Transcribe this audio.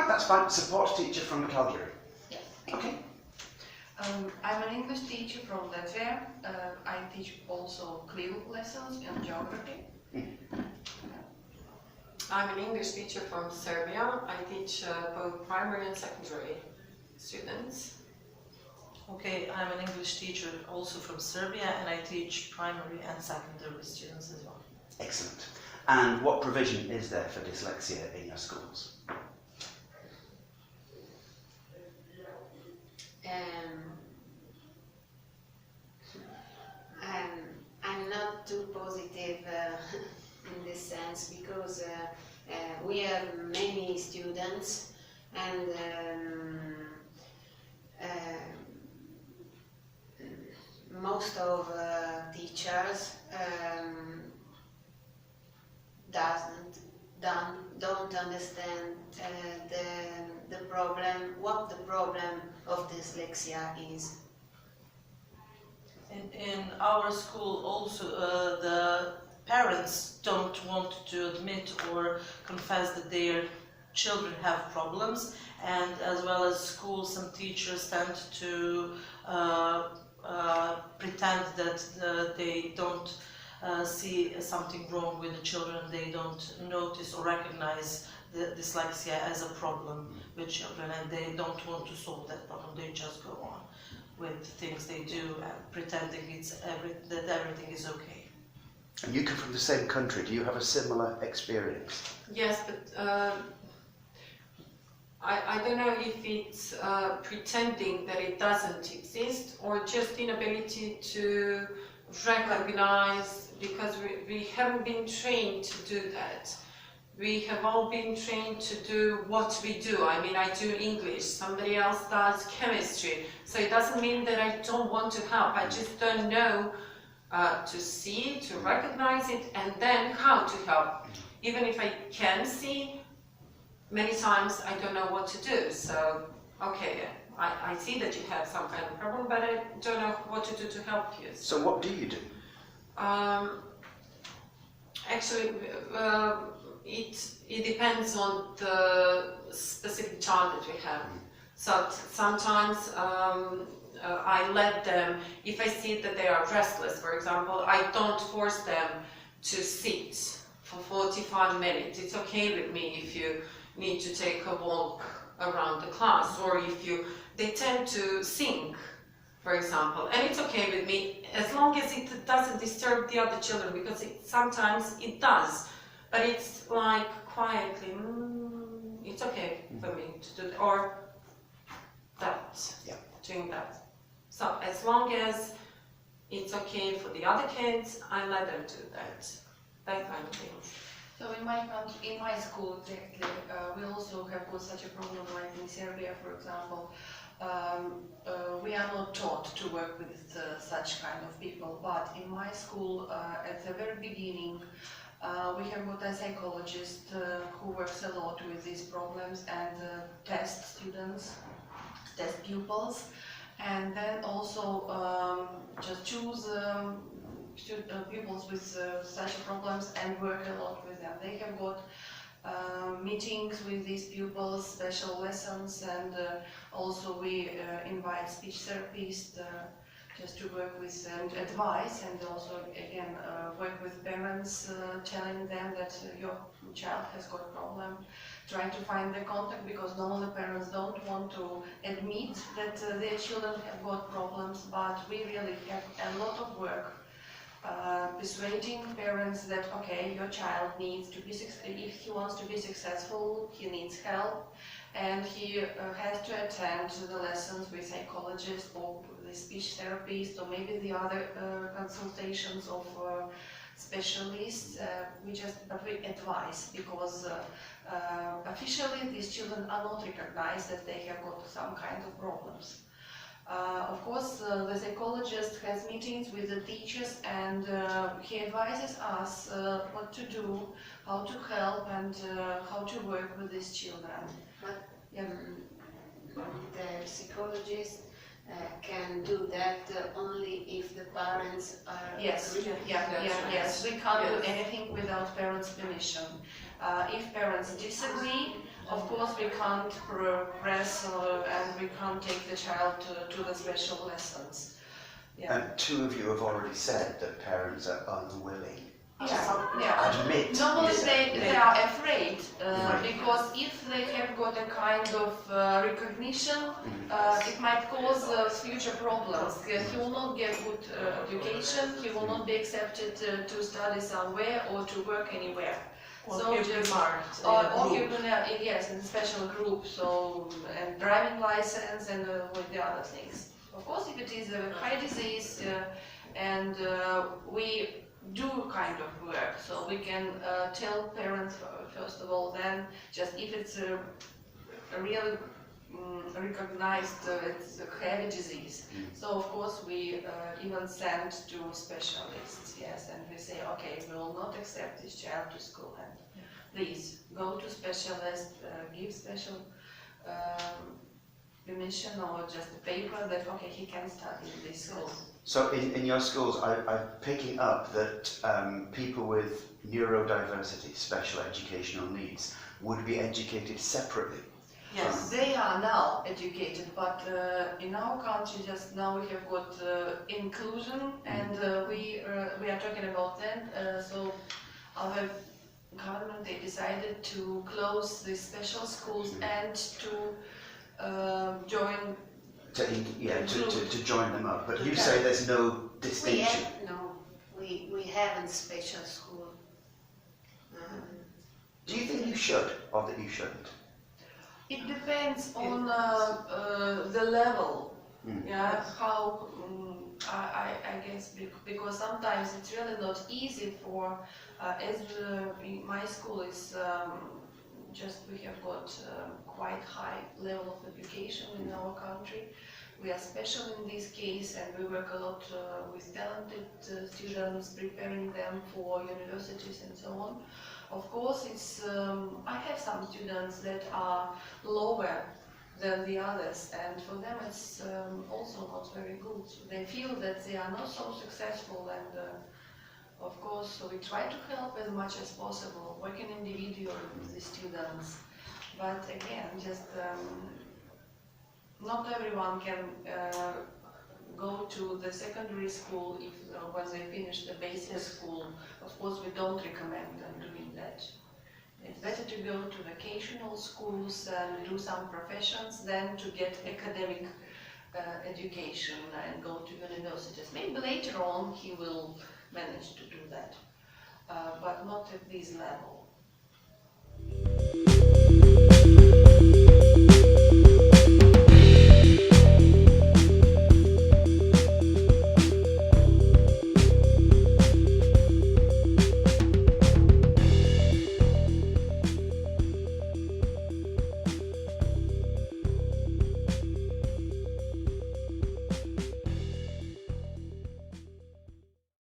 that's fine. Support teacher from Cagliari. Yes. Okay. I'm an English teacher from Latvia. I teach also CLIL lessons in geography. I'm an English teacher from Serbia. I teach both primary and secondary students. Okay, I'm an English teacher also from Serbia, and I teach primary and secondary students as well. Excellent. And what provision is there for dyslexia in your schools? I'm not too positive in this sense, because we have many students, and most of teachers don't understand the problem, what the problem of dyslexia is. In our school also the parents don't want to admit or confess that their children have problems, and as well as school, some teachers tend to pretend that they don't see something wrong with the children. They don't notice or recognize the dyslexia as a problem with children, and they don't want to solve that problem. They just go on with things they do and pretending that everything is okay. And you come from the same country. Do you have a similar experience? Yes, but I don't know if it's pretending that it doesn't exist, or just inability to recognize, because we haven't been trained to do that. We have all been trained to do what we do. I mean, I do English, somebody else does chemistry. So it doesn't mean that I don't want to help. I just don't know to see, to recognize it, and then how to help. Even if I can see, many times I don't know what to do. So, okay, I see that you have some kind of problem, but I don't know what to do to help you. So what do you do? Actually, it depends on the specific child that we have. So sometimes I let them, if I see that they are restless, for example, I don't force them to sit for 45 minutes. It's okay with me if you need to take a walk around the class, or if they tend to sing, for example, and it's okay with me as long as it doesn't disturb the other children, because sometimes it does, but it's like quietly, it's okay for me to do that, or that, doing that. So as long as it's okay for the other kids, I let them do that kind of things. So in my school, exactly, we also have got such a problem, like in Serbia, for example. We are not taught to work with such kind of people, but in my school, at the very beginning, we have got a psychologist who works a lot with these problems and test students, test pupils, and then also just choose pupils with such problems and work a lot with them. They have got meetings with these pupils, special lessons, and also we invite speech therapists just to work with and advise, and also again work with parents, telling them that your child has got a problem, trying to find the contact, because normally parents don't want to admit that their children have got problems, but we really have a lot of work persuading parents that, okay, your child needs to be, if he wants to be successful, he needs help, and he has to attend the lessons with psychologists or the speech therapist, or maybe the other consultations of specialists. But we advise, because officially these children are not recognized that they have got some kind of problems. Of course, the psychologist has meetings with the teachers, and he advises us what to do, how to help, and how to work with these children. But the psychologist can do that only if the parents are Yes, agree. yes. We can't do anything without parents' permission. If parents disagree, of course we can't progress and we can't take the child to the special lessons. Yeah. And two of you have already said that parents are unwilling Yeah. admit. Normally Yeah. they are afraid because if they have got a kind of recognition, it might cause future problems. He will not get good education, he will not be accepted to study somewhere or to work anywhere. Or So he'll be just- marked Or in a you're group. gonna, yes, in special group, so, and driving license and with the other things. Of course, if it is a high disease and we do kind of work, so we can tell parents first of all, then just if it's a really recognized it's a heavy disease. So of course we even send to specialists, yes, and we say, okay, we will not accept this child to school, and please go to specialist, give special permission or just a paper that, okay, he can study in this school. So in your schools, I'm picking up that people with neurodiversity, special educational needs, would be educated separately. Yes. They are now educated, but in our country just now we have got inclusion, and we are talking about that. So our government, they decided to close the special schools and to join. To join them up. But you say there's no distinction. We haven't special school. Do you think you should, or that you shouldn't? It depends on the level. Yeah, how I guess because sometimes it's really not easy for as in my school is just we have got quite high level of education in our country. We are special in this case, and we work a lot with talented students, preparing them for universities and so on. Of course, it's I have some students that are lower than the others, and for them it's also not very good. They feel that they are not so successful, and of course, so we try to help as much as possible, working individually with the students. But again, just not everyone can go to the secondary school if when they finish the basic school. Of course, we don't recommend them doing that. It's better to go to vocational schools and do some professions than to get academic education and go to universities. Maybe later on he will manage to do that, but not at this level.